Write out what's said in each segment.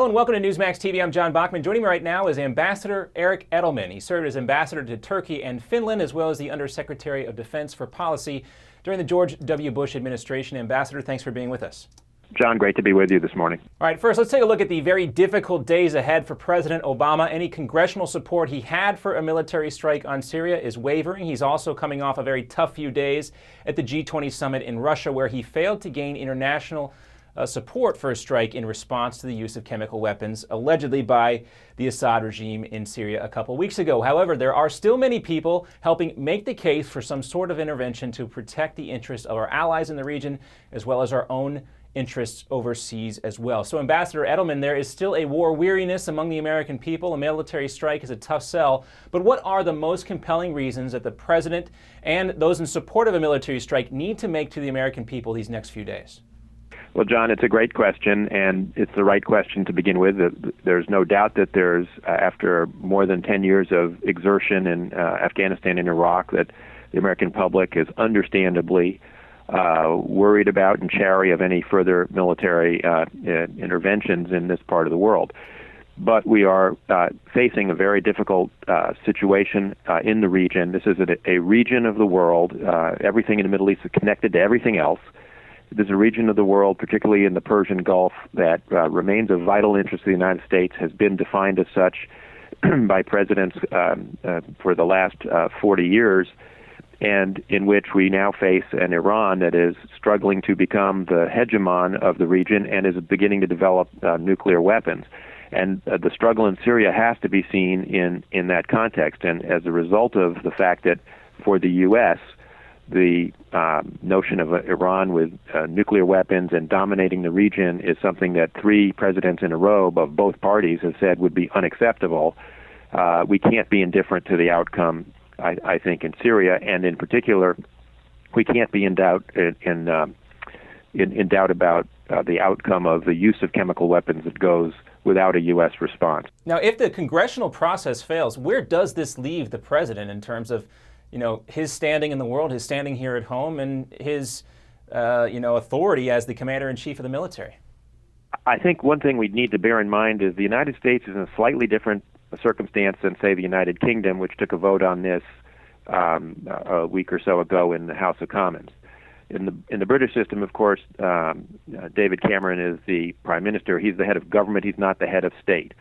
Hello and welcome to Newsmax TV. I'm John Bachman. Joining me right now is Ambassador Eric Edelman. He served as ambassador to Turkey and Finland, as well as the Undersecretary of Defense for Policy during the George W. Bush administration. Ambassador, thanks for being with us. John, great to be with you this morning. All right, first, let's take a look at the very difficult days ahead for President Obama. Any congressional support he had for a military strike on Syria is wavering. He's also coming off a very tough few days at the G20 summit in Russia, where he failed to gain international support for a strike in response to the use of chemical weapons, allegedly by the Assad regime in Syria a couple weeks ago. However, there are still many people helping make the case for some sort of intervention to protect the interests of our allies in the region, as well as our own interests overseas as well. So, Ambassador Edelman, there is still a war weariness among the American people. A military strike is a tough sell. But what are the most compelling reasons that the president and those in support of a military strike need to make to the American people these next few days? Well, John, it's a great question, and it's the right question to begin with. There's no doubt that there's, after more than 10 years of exertion in Afghanistan and Iraq, that the American public is understandably worried about and chary of any further military interventions in this part of the world. But we are facing a very difficult situation in the region. This is a region of the world. Everything in the Middle East is connected to everything else. There's a region of the world, particularly in the Persian Gulf, that remains of vital interest to the United States, has been defined as such by presidents for the last 40 years, and in which we now face an Iran that is struggling to become the hegemon of the region and is beginning to develop nuclear weapons. And the struggle in Syria has to be seen in that context. And as a result of the fact that for the U.S., the notion of Iran with nuclear weapons and dominating the region is something that 3 presidents in a row of both parties have said would be unacceptable. We can't be indifferent to the outcome, I think, in Syria, and in particular, we can't be in doubt in doubt about the outcome of the use of chemical weapons that goes without a U.S. response. Now, if the congressional process fails, where does this leave the president in terms of his standing in the world, his standing here at home, and his, authority as the commander-in-chief of the military? I think one thing we need to bear in mind is the United States is in a slightly different circumstance than, say, the United Kingdom, which took a vote on this a week or so ago in the House of Commons. In the British system, of course, David Cameron is the Prime Minister. He's the head of government. He's not the head of state.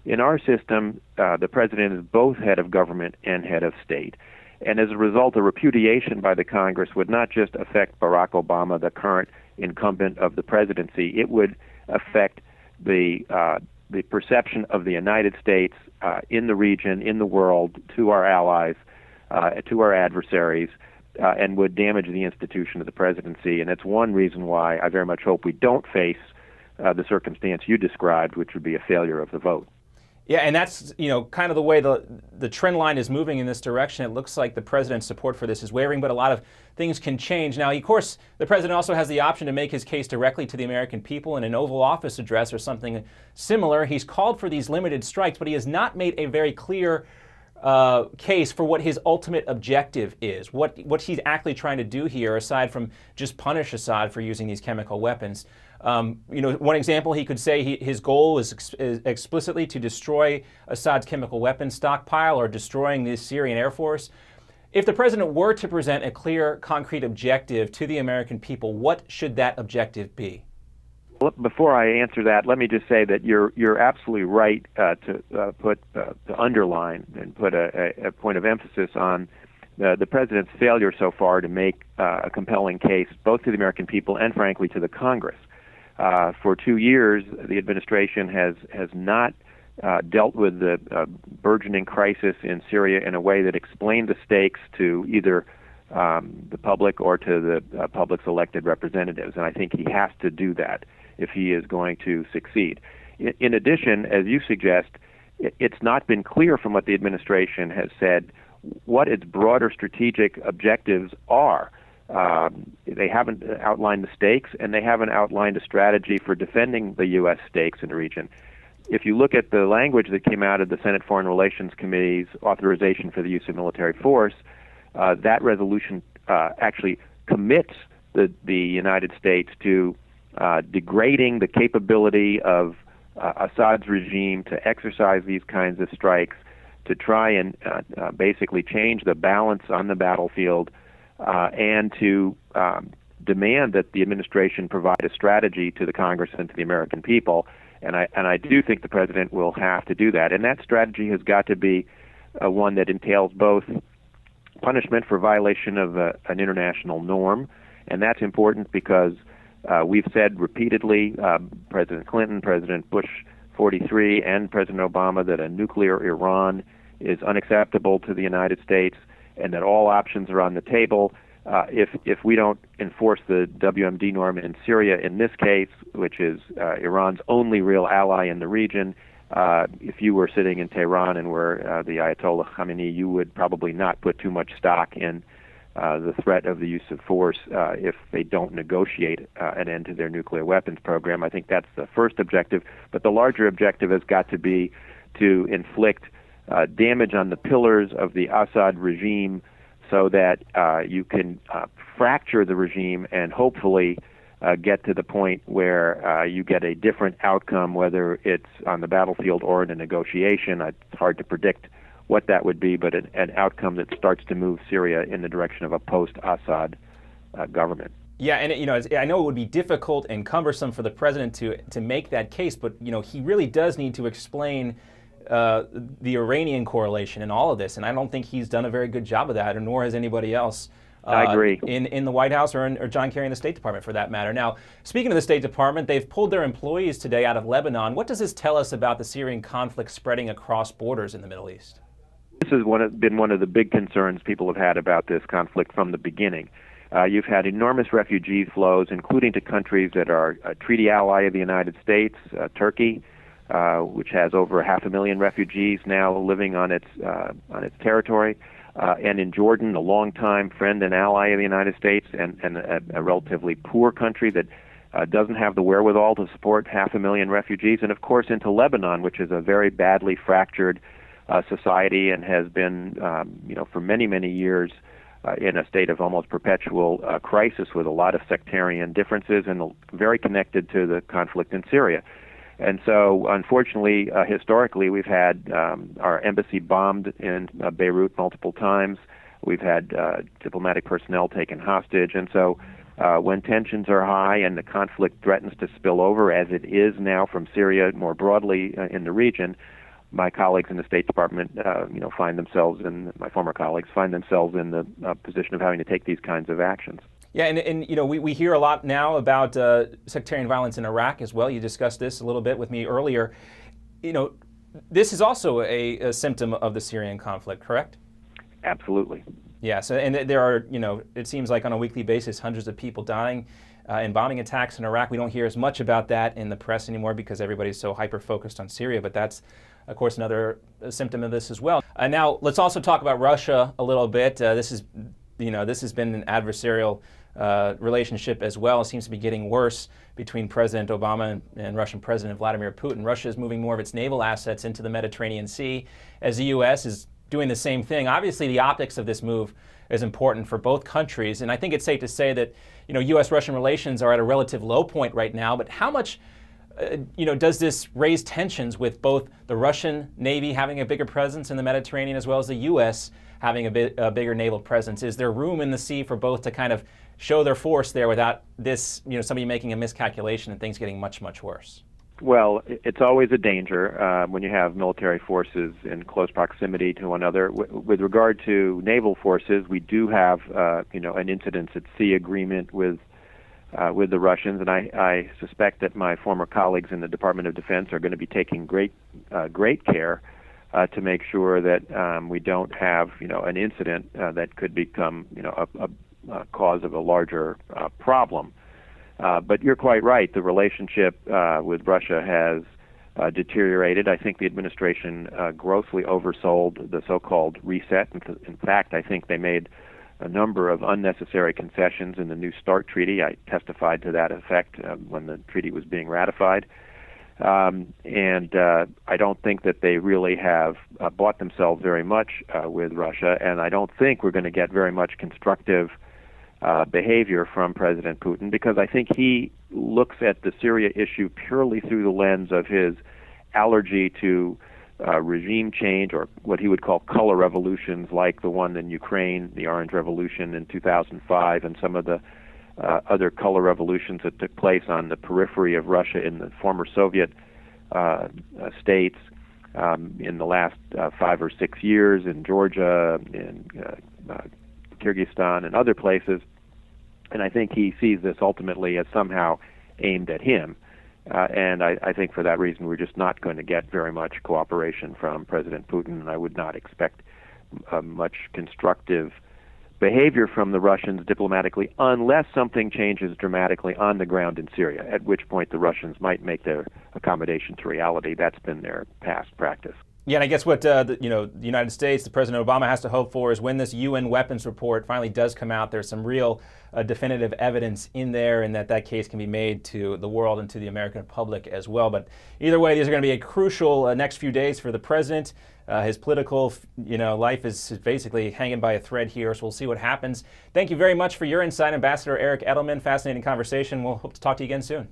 In our system, the president is both head of government and head of state. And as a result, a repudiation by the Congress would not just affect Barack Obama, the current incumbent of the presidency. It would affect the perception of the United States in the region, in the world, to our allies, to our adversaries, and would damage the institution of the presidency. And that's one reason why I very much hope we don't face the circumstance you described, which would be a failure of the vote. Yeah, and that's, kind of the way the trend line is moving in this direction. It looks like the president's support for this is wavering, but a lot of things can change. Now, of course, the president also has the option to make his case directly to the American people in an Oval Office address or something similar. He's called for these limited strikes, but he has not made a very clear case for what his ultimate objective is, what he's actually trying to do here, aside from just punish Assad for using these chemical weapons. One example, he could say his goal is explicitly to destroy Assad's chemical weapons stockpile or destroying the Syrian Air Force. If the president were to present a clear, concrete objective to the American people, what should that objective be? Well, before I answer that, let me just say that you're absolutely right to underline and put a point of emphasis on the president's failure so far to make a compelling case both to the American people and, frankly, to the Congress. For 2 years, the administration has not dealt with the burgeoning crisis in Syria in a way that explained the stakes to either the public or to the public's elected representatives. And I think he has to do that if he is going to succeed. In addition, as you suggest, it's not been clear from what the administration has said what its broader strategic objectives are. They haven't outlined the stakes, and they haven't outlined a strategy for defending the U.S. stakes in the region. If you look at the language that came out of the Senate Foreign Relations Committee's authorization for the use of military force, that resolution actually commits the United States to degrading the capability of Assad's regime to exercise these kinds of strikes to try and basically change the balance on the battlefield and to demand that the administration provide a strategy to the Congress and to the American people. And I do think the president will have to do that. And that strategy has got to be one that entails both punishment for violation of an international norm, and that's important because we've said repeatedly, President Clinton, President Bush 43, and President Obama, that a nuclear Iran is unacceptable to the United States and that all options are on the table. If we don't enforce the WMD norm in Syria in this case, which is Iran's only real ally in the region, if you were sitting in Tehran and were the Ayatollah Khamenei, you would probably not put too much stock in the threat of the use of force if they don't negotiate an end to their nuclear weapons program. I think that's the first objective. But the larger objective has got to be to inflict damage on the pillars of the Assad regime so that you can fracture the regime and hopefully get to the point where you get a different outcome, whether it's on the battlefield or in a negotiation. It's hard to predict what that would be, but an outcome that starts to move Syria in the direction of a post-Assad government. Yeah, and I know it would be difficult and cumbersome for the president to make that case, but he really does need to explain the Iranian correlation in all of this, and I don't think he's done a very good job of that, nor has anybody else. I agree. In the White House or John Kerry in the State Department, for that matter. Now, speaking of the State Department, they've pulled their employees today out of Lebanon. What does this tell us about the Syrian conflict spreading across borders in the Middle East? This has been one of the big concerns people have had about this conflict from the beginning. You've had enormous refugee flows, including to countries that are a treaty ally of the United States, Turkey, which has over 500,000 refugees now living on its territory. And in Jordan, a longtime friend and ally of the United States, and a relatively poor country that doesn't have the wherewithal to support 500,000 refugees. And of course into Lebanon, which is a very badly fractured society and has been, for many, many years in a state of almost perpetual crisis with a lot of sectarian differences and very connected to the conflict in Syria. And so, unfortunately, historically, we've had our embassy bombed in Beirut multiple times. We've had diplomatic personnel taken hostage. And so when tensions are high and the conflict threatens to spill over, as it is now from Syria more broadly in the region, my colleagues in the State Department, find themselves, and my former colleagues find themselves in the position of having to take these kinds of actions. Yeah, and we hear a lot now about sectarian violence in Iraq as well. You discussed this a little bit with me earlier. This is also a symptom of the Syrian conflict, correct? Absolutely. Yeah, so, and there are, it seems like on a weekly basis, hundreds of people dying in bombing attacks in Iraq. We don't hear as much about that in the press anymore because everybody's so hyper-focused on Syria, but that's, of course, another symptom of this as well. Now, let's also talk about Russia a little bit. This has been an adversarial relationship as well. It seems to be getting worse between President Obama and Russian President Vladimir Putin. Russia is moving more of its naval assets into the Mediterranean Sea as the U.S. is doing the same thing. Obviously, the optics of this move is important for both countries, and I think it's safe to say that U.S.-Russian relations are at a relative low point right now, but how much does this raise tensions with both the Russian Navy having a bigger presence in the Mediterranean as well as the U.S. having a bigger naval presence? Is there room in the sea for both to kind of show their force there without this, somebody making a miscalculation and things getting much, much worse? Well, it's always a danger when you have military forces in close proximity to one another. With regard to naval forces, we do have, an incidents at sea agreement with the Russians, and I suspect that my former colleagues in the Department of Defense are going to be taking great care to make sure that we don't have, an incident that could become, a cause of a larger problem. But you're quite right. The relationship with Russia has deteriorated. I think the administration grossly oversold the so-called reset. In fact, I think they made a number of unnecessary concessions in the New START treaty. I testified to that effect when the treaty was being ratified. And I don't think that they really have bought themselves very much with Russia, and I don't think we're going to get very much constructive behavior from President Putin, because I think he looks at the Syria issue purely through the lens of his allergy to regime change, or what he would call color revolutions, like the one in Ukraine, the Orange Revolution in 2005, and some of the other color revolutions that took place on the periphery of Russia in the former Soviet states in the last 5 or 6 years, in Georgia, in Kyrgyzstan, and other places. And I think he sees this ultimately as somehow aimed at him. And I think for that reason we're just not going to get very much cooperation from President Putin, and I would not expect much constructive behavior from the Russians diplomatically unless something changes dramatically on the ground in Syria, at which point the Russians might make their accommodations reality. That's been their past practice. Yeah, and I guess what the United States, the President Obama has to hope for is when this UN weapons report finally does come out, there's some real definitive evidence in there, and that case can be made to the world and to the American public as well. But either way, these are going to be a crucial next few days for the president. His political, life is basically hanging by a thread here, so we'll see what happens. Thank you very much for your insight, Ambassador Eric Edelman. Fascinating conversation. We'll hope to talk to you again soon.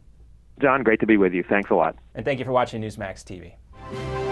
John, great to be with you. Thanks a lot. And thank you for watching Newsmax TV.